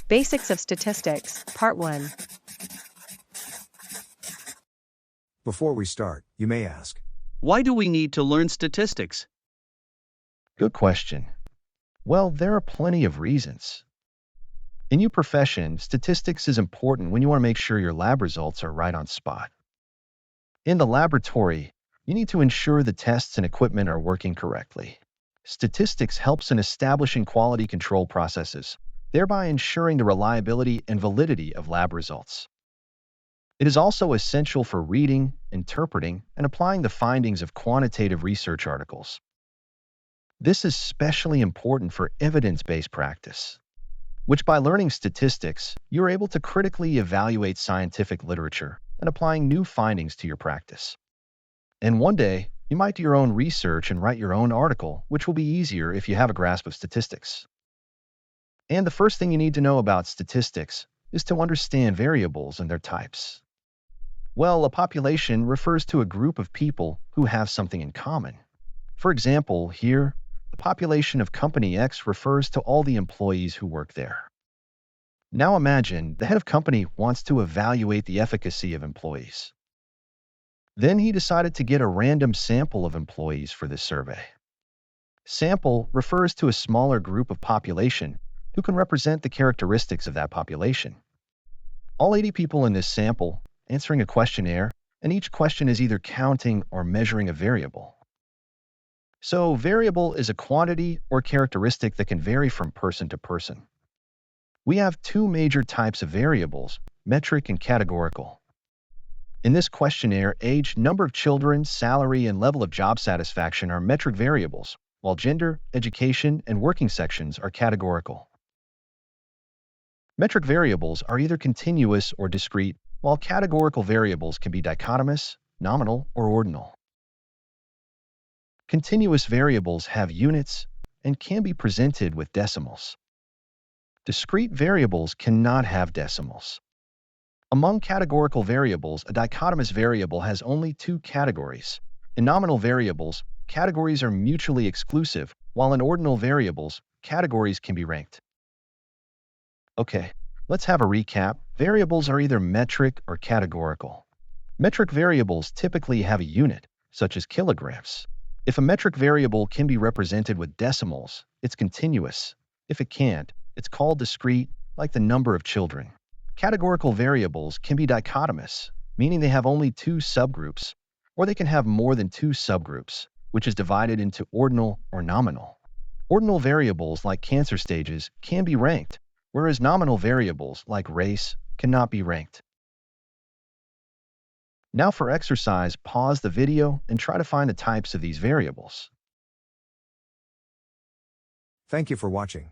Basics of Statistics, Part 1. Before we start, you may ask, why do we need to learn statistics? Good question. Well, there are plenty of reasons. In your profession, statistics is important when you want to make sure your lab results are right on spot. In the laboratory, you need to ensure the tests and equipment are working correctly. Statistics helps in establishing quality control processes, thereby ensuring the reliability and validity of lab results. It is also essential for reading, interpreting, and applying the findings of quantitative research articles. This is especially important for evidence-based practice, which by learning statistics, you're able to critically evaluate scientific literature and applying new findings to your practice. And one day, you might do your own research and write your own article, which will be easier if you have a grasp of statistics. And the first thing you need to know about statistics is to understand variables and their types. Well, a population refers to a group of people who have something in common. For example, here, the population of Company X refers to all the employees who work there. Now imagine the head of company wants to evaluate the efficacy of employees. Then he decided to get a random sample of employees for this survey. Sample refers to a smaller group of population who can represent the characteristics of that population. All 80 people in this sample answering a questionnaire, and each question is either counting or measuring a variable. So, variable is a quantity or characteristic that can vary from person to person. We have two major types of variables, metric and categorical. In this questionnaire, age, number of children, salary, and level of job satisfaction are metric variables, while gender, education, and working sections are categorical. Metric variables are either continuous or discrete, while categorical variables can be dichotomous, nominal, or ordinal. Continuous variables have units and can be presented with decimals. Discrete variables cannot have decimals. Among categorical variables, a dichotomous variable has only two categories. In nominal variables, categories are mutually exclusive, while in ordinal variables, categories can be ranked. Okay, let's have a recap. Variables are either metric or categorical. Metric variables typically have a unit, such as kilograms. If a metric variable can be represented with decimals, it's continuous. If it can't, it's called discrete, like the number of children. Categorical variables can be dichotomous, meaning they have only two subgroups, or they can have more than two subgroups, which is divided into ordinal or nominal. Ordinal variables like cancer stages can be ranked, whereas nominal variables like race cannot be ranked. Now for exercise, pause the video and try to find the types of these variables. thank you for watching.